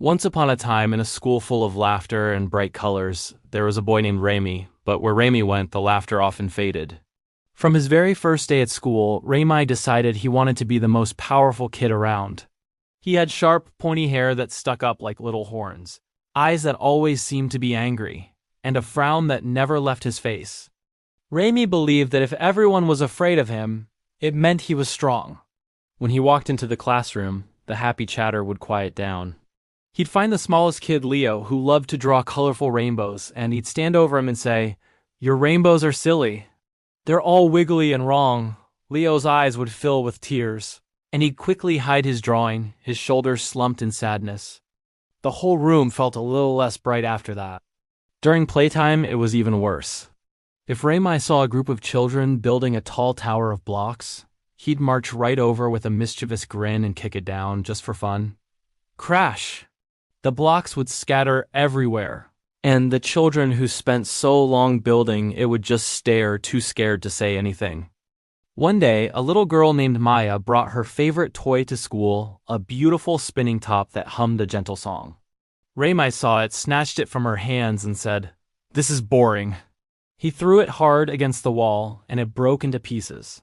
Once upon a time, in a school full of laughter and bright colors, there was a boy named Remy, but where Remy went, the laughter often faded. From his very first day at school, Remy decided he wanted to be the most powerful kid around. He had sharp, pointy hair that stuck up like little horns, eyes that always seemed to be angry, and a frown that never left his face. Remy believed that if everyone was afraid of him, it meant he was strong. When he walked into the classroom, the happy chatter would quiet down. He'd find the smallest kid, Leo, who loved to draw colorful rainbows, and he'd stand over him and say, "Your rainbows are silly. They're all wiggly and wrong." Leo's eyes would fill with tears, and he'd quickly hide his drawing, his shoulders slumped in sadness. The whole room felt a little less bright after that. During playtime, it was even worse. If Remy saw a group of children building a tall tower of blocks, he'd march right over with a mischievous grin and kick it down just for fun. Crash! The blocks would scatter everywhere, and the children who spent so long building it would just stare, too scared to say anything. One day, a little girl named Maya brought her favorite toy to school, a beautiful spinning top that hummed a gentle song. Remy saw it, snatched it from her hands, and said, "This is boring." He threw it hard against the wall, and it broke into pieces.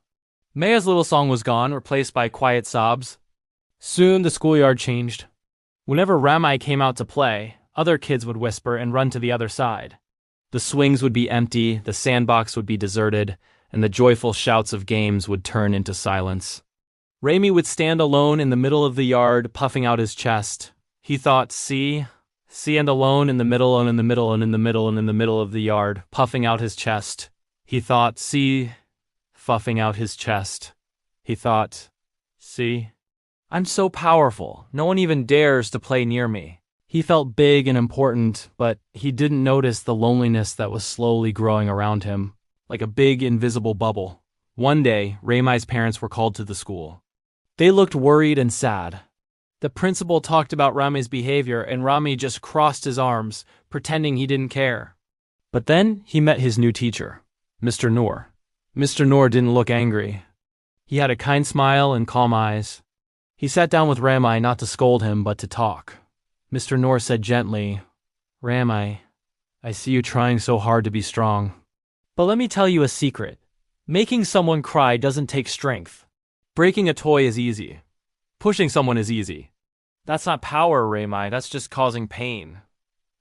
Maya's little song was gone, replaced by quiet sobs. Soon the schoolyard changed. Whenever Remy came out to play, other kids would whisper and run to the other side. The swings would be empty, the sandbox would be deserted, and the joyful shouts of games would turn into silence. Remy would stand alone in the middle of the yard, puffing out his chest. He thought, see, and alone in the middle and in the middle and in the middle and in the middle of the yard, puffing out his chest. He thought, see, puffing out his chest. He thought, see, I'm so powerful, no one even dares to play near me. He felt big and important, but he didn't notice the loneliness that was slowly growing around him, like a big invisible bubble. One day, Remy's parents were called to the school. They looked worried and sad. The principal talked about Remy's behavior, and Remy just crossed his arms, pretending he didn't care. But then he met his new teacher, Mr. Noor. Mr. Noor didn't look angry. He had a kind smile and calm eyes. He sat down with Remy not to scold him, but to talk. Mr. Noor said gently, "Remy, I see you trying so hard to be strong. But let me tell you a secret. Making someone cry doesn't take strength. Breaking a toy is easy. Pushing someone is easy. That's not power, Remy, that's just causing pain.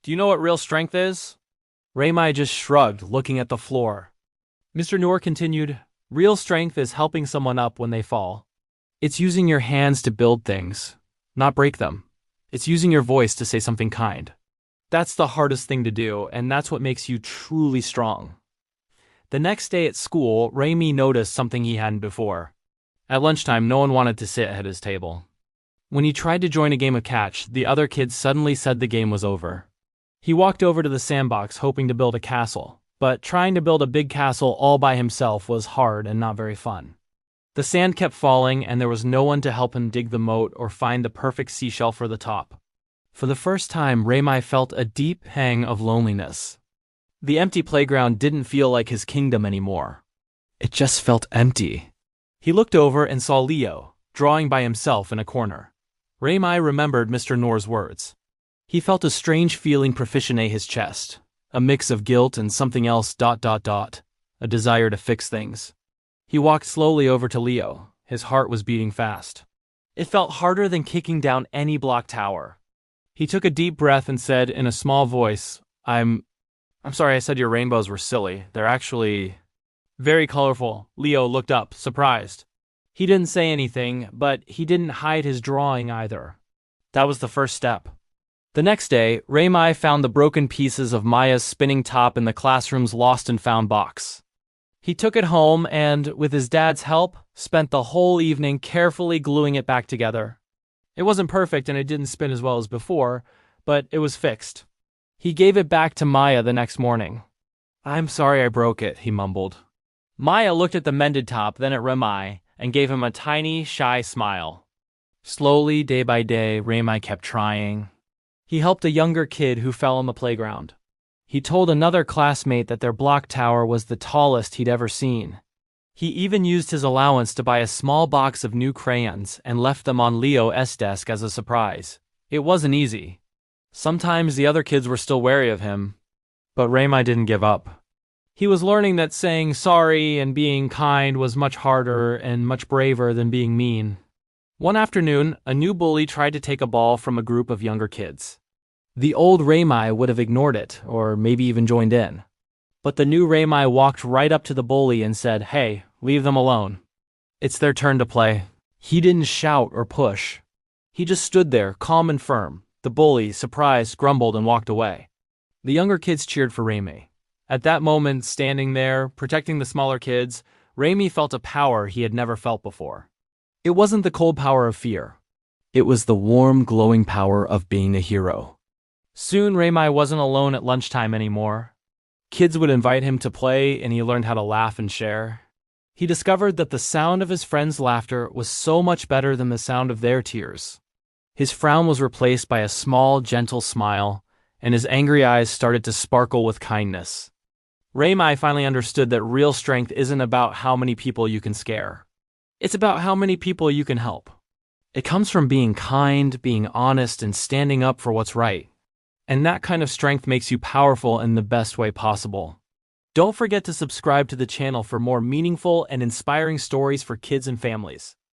Do you know what real strength is?" Remy just shrugged, looking at the floor. Mr. Noor continued, "Real strength is helping someone up when they fall. It's using your hands to build things, not break them. It's using your voice to say something kind. That's the hardest thing to do, and that's what makes you truly strong." The next day at school, Remy noticed something he hadn't before. At lunchtime, no one wanted to sit at his table. When he tried to join a game of catch, the other kids suddenly said the game was over. He walked over to the sandbox hoping to build a castle, but trying to build a big castle all by himself was hard and not very fun. The sand kept falling, and there was no one to help him dig the moat or find the perfect seashell for the top. For the first time, Remy felt a deep pang of loneliness. The empty playground didn't feel like his kingdom anymore. It just felt empty. He looked over and saw Leo, drawing by himself in a corner. Remy remembered Mr. Noor's words. He felt a strange feeling proficienate his chest, a mix of guilt and something else, a desire to fix things. He walked slowly over to Leo. His heart was beating fast. It felt harder than kicking down any block tower. He took a deep breath and said in a small voice, I'm sorry I said your rainbows were silly. They're actually very colorful." Leo looked up, surprised. He didn't say anything, but he didn't hide his drawing either. That was the first step. The next day, Remy found the broken pieces of Maya's spinning top in the classroom's lost and found box. He took it home and, with his dad's help, spent the whole evening carefully gluing it back together. It wasn't perfect and it didn't spin as well as before, but it was fixed. He gave it back to Maya the next morning. "I'm sorry I broke it," he mumbled. Maya looked at the mended top, then at Remy, and gave him a tiny, shy smile. Slowly, day by day, Remy kept trying. He helped a younger kid who fell on the playground. He told another classmate that their block tower was the tallest he'd ever seen. He even used his allowance to buy a small box of new crayons and left them on Leo's desk as a surprise. It wasn't easy, Sometimes the other kids were still wary of him, but Raymai didn't give up. He was learning that saying sorry and being kind was much harder and much braver than being mean. One afternoon, a new bully tried to take a ball from a group of younger kids. The old Raymai would have ignored it, or maybe even joined in. But the new Raymai walked right up to the bully and said, "Hey, leave them alone. It's their turn to play." He didn't shout or push. He just stood there, calm and firm. The bully, surprised, grumbled and walked away. The younger kids cheered for Raymai. At that moment, standing there, protecting the smaller kids, Raymai felt a power he had never felt before. It wasn't the cold power of fear. It was the warm, glowing power of being a hero. Soon, Raymai wasn't alone at lunchtime anymore. Kids would invite him to play, and he learned how to laugh and share. He discovered that the sound of his friends' laughter was so much better than the sound of their tears. His frown was replaced by a small, gentle smile, and his angry eyes started to sparkle with kindness. Raymai finally understood that real strength isn't about how many people you can scare. It's about how many people you can help. It comes from being kind, being honest, and standing up for what's right. And that kind of strength makes you powerful in the best way possible. Don't forget to subscribe to the channel for more meaningful and inspiring stories for kids and families.